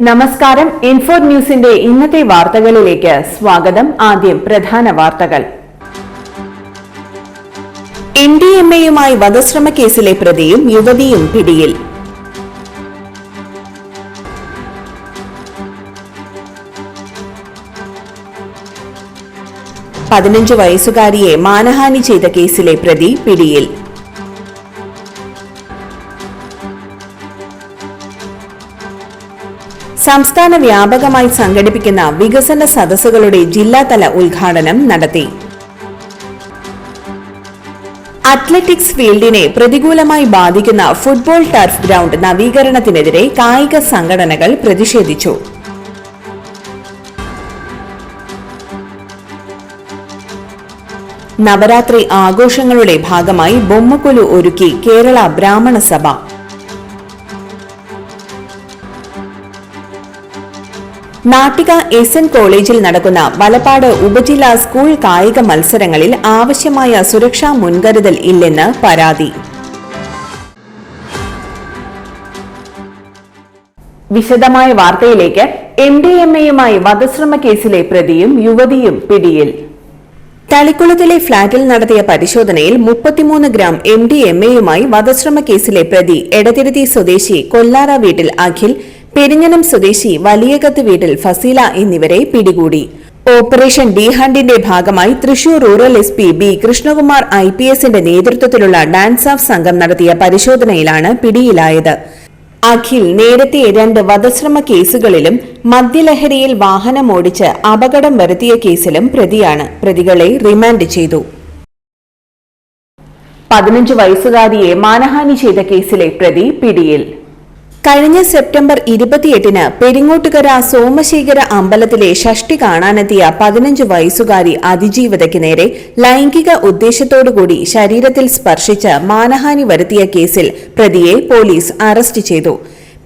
നമസ്കാരം. ഇൻഫോ ന്യൂസിന്റെ ഇന്നത്തെ വാർത്തകളിലേക്ക് സ്വാഗതം. ആദ്യം പ്രധാന വാർത്തകൾ. MDMAയുമായി വധശ്രമ കേസിലെ പ്രതിയും യുവതിയും പിടിയിൽ. പതിനഞ്ച് വയസ്സുകാരിയെ മാനഹാനി ചെയ്ത കേസിലെ പ്രതി പിടിയിൽ. സംസ്ഥാന വ്യാപകമായി സംഘടിപ്പിക്കുന്ന വികസന സദസ്സുകളുടെ ജില്ലാതല ഉദ്ഘാടനം നടത്തി. അത്ലറ്റിക്സ് ഫീൽഡിനെ പ്രതികൂലമായി ബാധിക്കുന്ന ഫുട്ബോൾ ടർഫ് ഗ്രൗണ്ട് നവീകരണത്തിനെതിരെ കായിക സംഘടനകൾ പ്രതിഷേധിച്ചു. നവരാത്രി ആഘോഷങ്ങളുടെ ഭാഗമായി ബൊമ്മക്കൊലു ഒരുക്കി കേരള ബ്രാഹ്മണ സഭ. നാട്ടിക SN കോളേജിൽ നടക്കുന്ന വലപ്പാട് ഉപജില്ലാ സ്കൂൾ കായിക മത്സരങ്ങളിൽ ആവശ്യമായ സുരക്ഷാ മുൻകരുതൽ ഇല്ലെന്ന് പരാതി. വിശദമായ വാർത്തയിലേക്ക്. MDMAയുമായി വധശ്രമ കേസിലെ പ്രതിയും യുവതിയും പിടിയിൽ. തളിക്കുളത്തിലെ ഫ്ളാറ്റിൽ നടത്തിയ പരിശോധനയിൽ 33 ഗ്രാം MDMAയുമായി വധശ്രമ കേസിലെ പ്രതി എടതിരുത്തി സ്വദേശി കൊല്ലാറ വീട്ടിൽ അഖിൽ, പെരിഞ്ഞനം സ്വദേശി വലിയകത്ത് വീട്ടിൽ ഫസീല എന്നിവരെ പിടികൂടി. ഓപ്പറേഷൻ ഡി ഹണ്ടിന്റെ ഭാഗമായി Thrissur rural SP B Krishnakumar IPSന്റെ നേതൃത്വത്തിലുള്ള ഡാൻസ് ഓഫ് സംഘം നടത്തിയ പരിശോധനയിലാണ് പിടിയിലായത്. അഖിൽ നേരത്തെ 2 വധശ്രമ കേസുകളിലും മദ്യലഹരിയിൽ വാഹനമോടിച്ച് അപകടം വരുത്തിയ കേസിലും പ്രതിയാണ്. പ്രതികളെ റിമാൻഡ് ചെയ്തു. 15 വയസ്സുകാരിയെ മാനഹാനി ചെയ്ത കേസിലെ പ്രതി പിടിയിൽ. കഴിഞ്ഞ സെപ്റ്റംബർ 28-ന് പെരിങ്ങോട്ടുകര സോമശേഖര അമ്പലത്തിലെ ഷഷ്ടി കാണാനെത്തിയ 15 വയസ്സുകാരി അതിജീവിതയ്ക്ക് നേരെ ലൈംഗിക ഉദ്ദേശത്തോടുകൂടി ശരീരത്തിൽ സ്പർശിച്ച് മാനഹാനി വരുത്തിയ കേസിൽ പ്രതിയെ പോലീസ് അറസ്റ്റ് ചെയ്തു.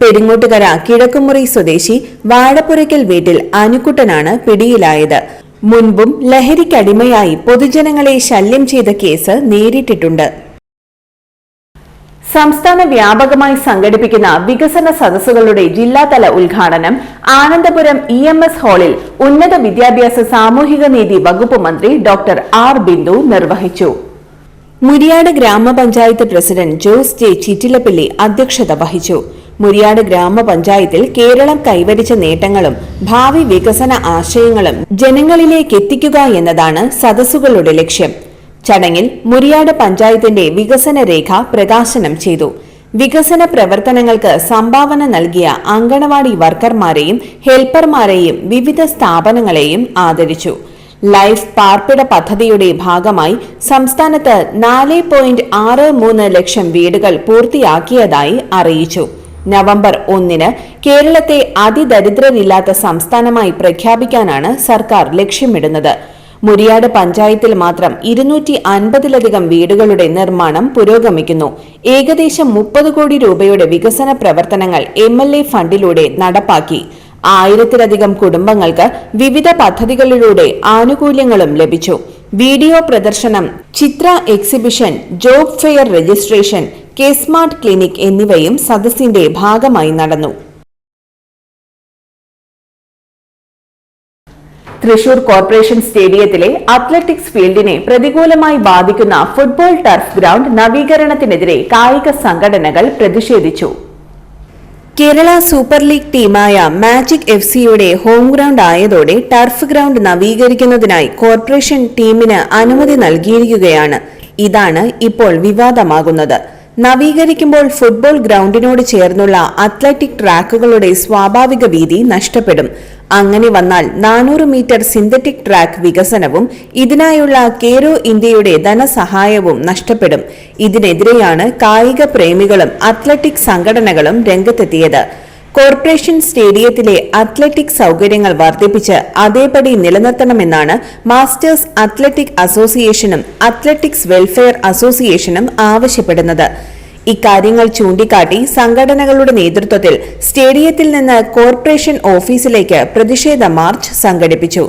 പെരിങ്ങോട്ടുകര കിഴക്കുമുറി സ്വദേശി വാഴപ്പുരയ്ക്കൽ വീട്ടിൽ അനുക്കുട്ടനാണ് പിടിയിലായത്. മുൻപും ലഹരിക്കടിമയായി പൊതുജനങ്ങളെ ശല്യം ചെയ്ത കേസ് നേരിട്ടിട്ടുണ്ട്. സംസ്ഥാന വ്യാപകമായി സംഘടിപ്പിക്കുന്ന വികസന സദസ്സുകളുടെ ജില്ലാതല ഉദ്ഘാടനം ആനന്ദപുരം EMS ഹാളിൽ ഉന്നത വിദ്യാഭ്യാസ സാമൂഹിക നീതി വകുപ്പ് മന്ത്രി ഡോക്ടർ R ബിന്ദു നിർവഹിച്ചു. മുരിയാട് ഗ്രാമപഞ്ചായത്ത് പ്രസിഡന്റ് ജോസ് J ചിറ്റിലപ്പള്ളി അധ്യക്ഷത വഹിച്ചു. മുരിയാട് ഗ്രാമപഞ്ചായത്തിൽ കേരളം കൈവരിച്ച നേട്ടങ്ങളും ഭാവി വികസന ആശയങ്ങളും ജനങ്ങളിലേക്കെത്തിക്കുക എന്നതാണ് സദസ്സുകളുടെ ലക്ഷ്യം. ചടങ്ങിൽ മുരിയാട് പഞ്ചായത്തിന്റെ വികസന രേഖ പ്രകാശനം ചെയ്തു. വികസന പ്രവർത്തനങ്ങൾക്ക് സംഭാവന നൽകിയ അങ്കണവാടി വർക്കർമാരെയും ഹെൽപ്പർമാരെയും വിവിധ സ്ഥാപനങ്ങളെയും ആദരിച്ചു. ലൈഫ് പാർപ്പിട പദ്ധതിയുടെ ഭാഗമായി സംസ്ഥാനത്ത് 4.63 ലക്ഷം വീടുകൾ പൂർത്തിയാക്കിയതായി അറിയിച്ചു. നവംബർ 1-ന് കേരളത്തെ അതിദരിദ്രരില്ലാത്ത സംസ്ഥാനമായി പ്രഖ്യാപിക്കാനാണ് സർക്കാർ ലക്ഷ്യമിടുന്നത്. മുരിയാട് പഞ്ചായത്തിൽ മാത്രം 250-ലധികം വീടുകളുടെ നിർമ്മാണം പുരോഗമിക്കുന്നു. ഏകദേശം 30 കോടി രൂപയുടെ വികസന പ്രവർത്തനങ്ങൾ MLA ഫണ്ടിലൂടെ നടപ്പാക്കി. 1000-ലധികം കുടുംബങ്ങൾക്ക് വിവിധ പദ്ധതികളിലൂടെ ആനുകൂല്യങ്ങളും ലഭിച്ചു. വീഡിയോ പ്രദർശനം, ചിത്ര exhibition, job fair registration, smart clinic എന്നിവയും സദസ്സിന്റെ ഭാഗമായി നടന്നു. തൃശൂർ കോർപ്പറേഷൻ സ്റ്റേഡിയത്തിലെ അത്ലറ്റിക്സ് ഫീൽഡിനെ പ്രതികൂലമായി ബാധിക്കുന്ന ഫുട്ബോൾ ടർഫ് ഗ്രൗണ്ട് നവീകരണത്തിനെതിരെ കായിക സംഘടനകൾ പ്രതിഷേധിച്ചു. കേരള സൂപ്പർ ലീഗ് ടീമായ മാജിക് FCയുടെ ഹോം ഗ്രൗണ്ട് ആയതോടെ ടർഫ് ഗ്രൗണ്ട് നവീകരിക്കുന്നതിനായി കോർപ്പറേഷൻ ടീമിന് അനുമതി നൽകിയിരിക്കുകയാണ്. ഇതാണ് ഇപ്പോൾ വിവാദമാകുന്നത്. നവീകരിക്കുമ്പോൾ ഫുട്ബോൾ ഗ്രൗണ്ടിനോട് ചേർന്നുള്ള അത്ലറ്റിക് ട്രാക്കുകളുടെ സ്വാഭാവിക വീതി നഷ്ടപ്പെടും. അങ്ങനെ വന്നാൽ 400 മീറ്റർ സിന്തറ്റിക് ട്രാക്ക് വികസനവും ഇതിനായുള്ള കേരോ ഇന്ത്യയുടെ ധനസഹായവും നഷ്ടപ്പെടും. ഇതിനെതിരെയാണ് കായിക പ്രേമികളും അത്ലറ്റിക് സംഘടനകളും രംഗത്തെത്തിയത്. കോർപ്പറേഷൻ സ്റ്റേഡിയത്തിലെ അത്ലറ്റിക് സൗകര്യങ്ങൾ വർദ്ധിപ്പിച്ച് അതേപടി നിലനിർത്തണമെന്നാണ് മാസ്റ്റേഴ്സ് അത്ലറ്റിക് അസോസിയേഷനും അത്ലറ്റിക്സ് വെൽഫെയർ അസോസിയേഷനും ആവശ്യപ്പെടുന്നത്. ഇക്കാര്യങ്ങൾ ചൂണ്ടിക്കാട്ടി സംഘടനകളുടെ നേതൃത്വത്തിൽ സ്റ്റേഡിയത്തിൽ നിന്ന് കോർപ്പറേഷൻ ഓഫീസിലേക്ക് പ്രതിഷേധ മാർച്ച് സംഘടിപ്പിച്ചു.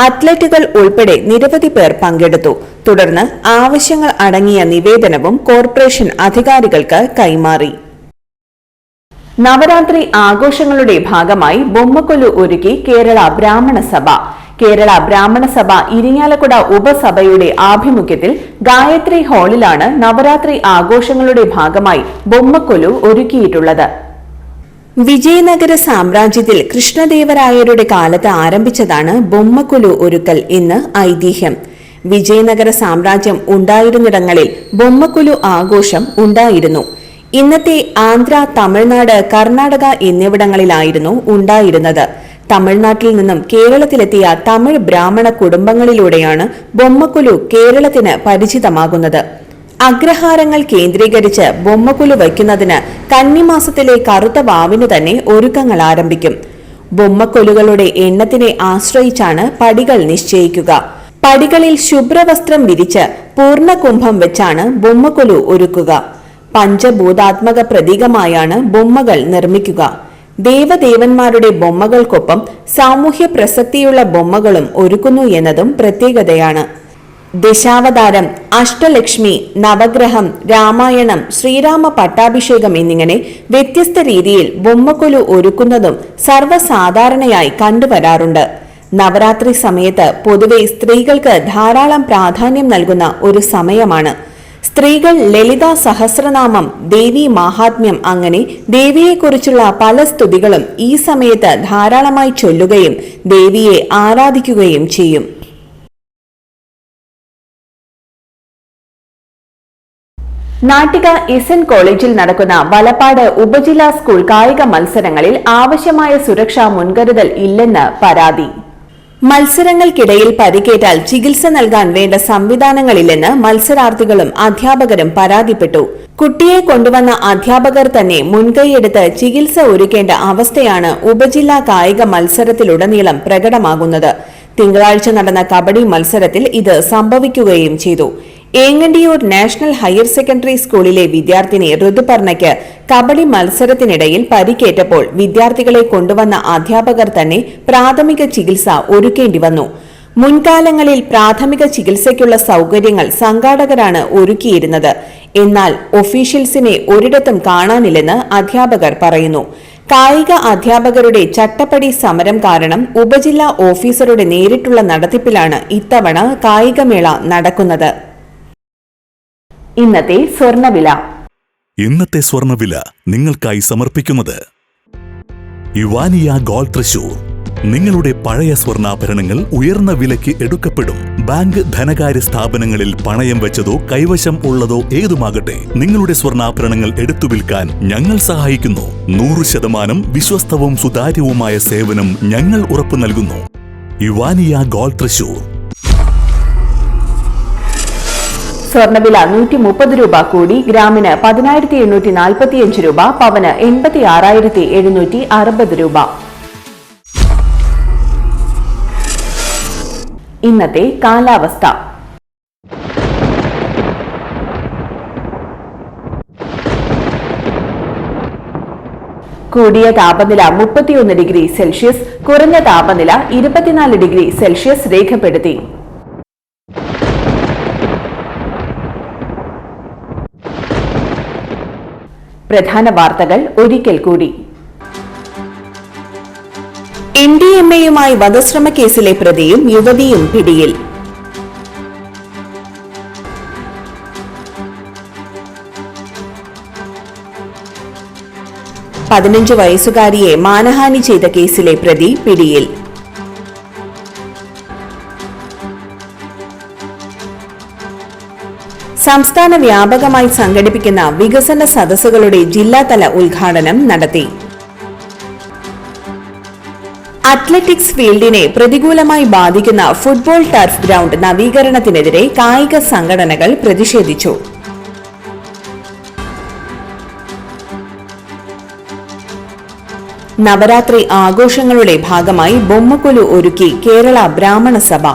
അത്ലറ്റുകൾ ഉൾപ്പെടെ നിരവധി പേർ പങ്കെടുത്തു. തുടർന്ന് ആവശ്യങ്ങൾ അടങ്ങിയ നിവേദനവും കോർപ്പറേഷൻ അധികാരികൾക്ക് കൈമാറി. നവരാത്രി ആഘോഷങ്ങളുടെ ഭാഗമായി ബൊമ്മക്കൊലു ഒരുക്കി കേരള ബ്രാഹ്മണ സഭ. കേരള ബ്രാഹ്മണ സഭ ഇരിങ്ങാലക്കുട ഉപസഭയുടെ ആഭിമുഖ്യത്തിൽ ഗായത്രി ഹാളിലാണ് നവരാത്രി ആഘോഷങ്ങളുടെ ഭാഗമായി ബൊമ്മക്കൊലു ഒരുക്കിയിട്ടുള്ളത്. വിജയനഗര സാമ്രാജ്യത്തിൽ കൃഷ്ണദേവരായരുടെ കാലത്ത് ആരംഭിച്ചതാണ് ബൊമ്മക്കൊലു ഒരുക്കൽ എന്ന് ഐതിഹ്യം. വിജയനഗര സാമ്രാജ്യം ഉണ്ടായിരുന്നിടങ്ങളിൽ ബൊമ്മക്കൊലു ആഘോഷം ഉണ്ടായിരുന്നു. ഇന്നത്തെ ആന്ധ്ര, തമിഴ്നാട്, കർണാടക എന്നിവിടങ്ങളിലായിരുന്നു ഉണ്ടായിരുന്നത്. തമിഴ്നാട്ടിൽ നിന്നും കേരളത്തിലെത്തിയ തമിഴ് ബ്രാഹ്മണ കുടുംബങ്ങളിലൂടെയാണ് ബൊമ്മക്കൊലു കേരളത്തിന് പരിചിതമാകുന്നത്. അഗ്രഹാരങ്ങൾ കേന്ദ്രീകരിച്ച് ബൊമ്മക്കൊലു വയ്ക്കുന്നതിന് കന്നിമാസത്തിലെ കറുത്ത വാവിന് തന്നെ ഒരുക്കങ്ങൾ ആരംഭിക്കും. ബൊമ്മക്കൊലുകളുടെ എണ്ണത്തിനെ ആശ്രയിച്ചാണ് പടികൾ നിശ്ചയിക്കുക. പടികളിൽ ശുഭ്രവസ്ത്രം വിരിച്ച് പൂർണ്ണകുംഭം വെച്ചാണ് ബൊമ്മക്കൊലു ഒരുക്കുക. പഞ്ചഭൂതാത്മക പ്രതീകമായാണ് ബൊമ്മകൾ നിർമ്മിക്കുക. ദേവദേവന്മാരുടെ ബൊമ്മകൾക്കൊപ്പം സാമൂഹ്യ പ്രസക്തിയുള്ള ബൊമ്മകളും ഒരുക്കുന്നു എന്നതും പ്രത്യേകതയാണ്. ദശാവതാരം, അഷ്ടലക്ഷ്മി, നവഗ്രഹം, രാമായണം, ശ്രീരാമ പട്ടാഭിഷേകം എന്നിങ്ങനെ വ്യത്യസ്ത രീതിയിൽ ബൊമ്മക്കൊലു ഒരുക്കുന്നതും സർവ്വസാധാരണയായി കണ്ടുവരാറുണ്ട്. നവരാത്രി സമയത്ത് പൊതുവെ സ്ത്രീകൾക്ക് ധാരാളം പ്രാധാന്യം നൽകുന്ന ഒരു സമയമാണ്. സ്ത്രീകൾ ലളിതാ സഹസ്രനാമം, ദേവി മാഹാത്മ്യം അങ്ങനെ ദേവിയെക്കുറിച്ചുള്ള പല സ്തുതികളും ഈ സമയത്ത് ധാരാളമായി ചൊല്ലുകയും ദേവിയെ ആരാധിക്കുകയും ചെയ്യും. നാട്ടിക എസ്.എൻ. കോളേജിൽ നടക്കുന്ന വലപ്പാട് ഉപജില്ലാ സ്കൂൾ കായിക മത്സരങ്ങളിൽ ആവശ്യമായ സുരക്ഷാ മുൻകരുതൽ ഇല്ലെന്ന് പരാതി. മത്സരങ്ങൾക്കിടയിൽ പരിക്കേറ്റാൽ ചികിത്സ നൽകാൻ വേണ്ട സംവിധാനങ്ങളില്ലെന്ന് മത്സരാർത്ഥികളും അധ്യാപകരും പരാതിപ്പെട്ടു. കുട്ടിയെ കൊണ്ടുവന്ന അധ്യാപകർ തന്നെ മുൻകൈയെടുത്ത് ചികിത്സ ഒരുക്കേണ്ട അവസ്ഥയാണ് ഉപജില്ലാ കായിക മത്സരത്തിലുടനീളം പ്രകടമാകുന്നത്. തിങ്കളാഴ്ച നടന്ന കബഡി മത്സരത്തിൽ ഇത് സംഭവിക്കുകയും ചെയ്തു. ഏങ്ങണ്ടിയൂർ നാഷണൽ ഹയർ സെക്കൻഡറി സ്കൂളിലെ വിദ്യാർത്ഥിനി ഋതുപർണയ്ക്ക് കബഡി മത്സരത്തിനിടയിൽ പരിക്കേറ്റപ്പോൾ വിദ്യാർത്ഥികളെ കൊണ്ടുവന്ന അധ്യാപകർ തന്നെ പ്രാഥമിക ചികിത്സ ഒരുക്കേണ്ടി വന്നു. മുൻകാലങ്ങളിൽ പ്രാഥമിക ചികിത്സയ്ക്കുള്ള സൗകര്യങ്ങൾ സംഘാടകരാണ് ഒരുക്കിയിരുന്നത്. എന്നാൽ ഒഫീഷ്യൽസിനെ ഒരിടത്തും കാണാനില്ലെന്ന് അധ്യാപകർ പറയുന്നു. കായിക അധ്യാപകരുടെ ചട്ടപ്പടി സമരം കാരണം ഉപജില്ലാ ഓഫീസറുടെ നേരിട്ടുള്ള നടത്തിപ്പിലാണ് ഇത്തവണ കായികമേള നടക്കുന്നത്. ഇന്നത്തെ സ്വർണ്ണവില. ഇന്നത്തെ സ്വർണ്ണവില നിങ്ങൾക്കായി സമർപ്പിക്കുന്നത് ഇവാനിയ ഗോൾഡ് തൃശൂർ. നിങ്ങളുടെ പഴയ സ്വർണ്ണാഭരണങ്ങൾ ഉയർന്ന വിലയ്ക്ക് എടുക്കപ്പെടും. ബാങ്ക്, ധനകാര്യ സ്ഥാപനങ്ങളിൽ പണയം വെച്ചതോ കൈവശം ഉള്ളതോ ഏതുമാകട്ടെ, നിങ്ങളുടെ സ്വർണ്ണാഭരണങ്ങൾ എടുത്തു വിൽക്കാൻ ഞങ്ങൾ സഹായിക്കുന്നു. 100% വിശ്വസ്തവും സുതാര്യവുമായ സേവനം ഞങ്ങൾ ഉറപ്പു നൽകുന്നു. ഇവാനിയ ഗോൾഡ് തൃശൂർ. സ്വർണ്ണവില 130 രൂപ കൂടി ഗ്രാമിന് 10,845 രൂപ, പവന് 86,760 രൂപ. ഇന്നത്തെ കാലാവസ്ഥ. കൂടിയ താപനില 31 ഡിഗ്രി സെൽഷ്യസ്, കുറഞ്ഞ താപനില 24 ഡിഗ്രി സെൽഷ്യസ് രേഖപ്പെടുത്തി. പ്രധാന വാർത്തകൾ ഒരിക്കൽ കൂടി. MDMAയുമായി വധശ്രമ കേസിലെ പ്രതിയും യുവതിയും പിടിയിൽ. പതിനഞ്ച് വയസ്സുകാരിയെ മാനഹാനി ചെയ്ത കേസിലെ പ്രതി പിടിയിൽ. സംസ്ഥാന വ്യാപകമായി സംഘടിപ്പിക്കുന്ന വികസന സദസ്സുകളുടെ ജില്ലാതല ഉദ്ഘാടനം നടത്തി. അത്ലറ്റിക്സ് ഫീൽഡിനെ പ്രതികൂലമായി ബാധിക്കുന്ന ഫുട്ബോൾ ടർഫ് ഗ്രൗണ്ട് നവീകരണത്തിനെതിരെ കായിക സംഘടനകൾ പ്രതിഷേധിച്ചു. നവരാത്രി ആഘോഷങ്ങളുടെ ഭാഗമായി ബൊമ്മക്കൊലു ഒരുക്കി കേരള ബ്രാഹ്മണ സഭ.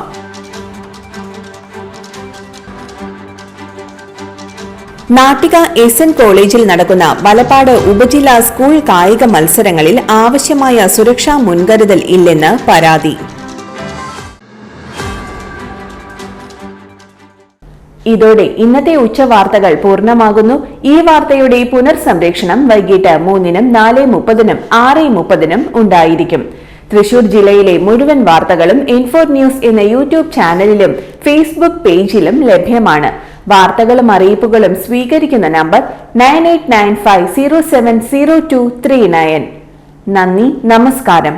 നാട്ടിക എസ്.എൻ. കോളേജിൽ നടക്കുന്ന വലപ്പാട് ഉപജില്ലാ സ്കൂൾ കായിക മത്സരങ്ങളിൽ ആവശ്യമായ സുരക്ഷാ മുൻകരുതൽ ഇല്ലെന്ന് പരാതി. ഇതോടെ ഇന്നത്തെ ഉച്ചവാർത്തകൾ പൂർണ്ണമാകുന്നു. ഈ വാർത്തയുടെ പുനർസംപ്രേഷണം വൈകിട്ട് 3-നും 4:30-നും 6:30-നും ഉണ്ടായിരിക്കും. തൃശൂർ ജില്ലയിലെ മുഴുവൻ വാർത്തകളും ഇൻഫോ ന്യൂസ് എന്ന യൂട്യൂബ് ചാനലിലും ഫേസ്ബുക്ക് പേജിലും ലഭ്യമാണ്. വാർത്തകളും അറിയിപ്പുകളും സ്വീകരിക്കുന്ന നമ്പർ 9895070239. നന്ദി, നമസ്കാരം.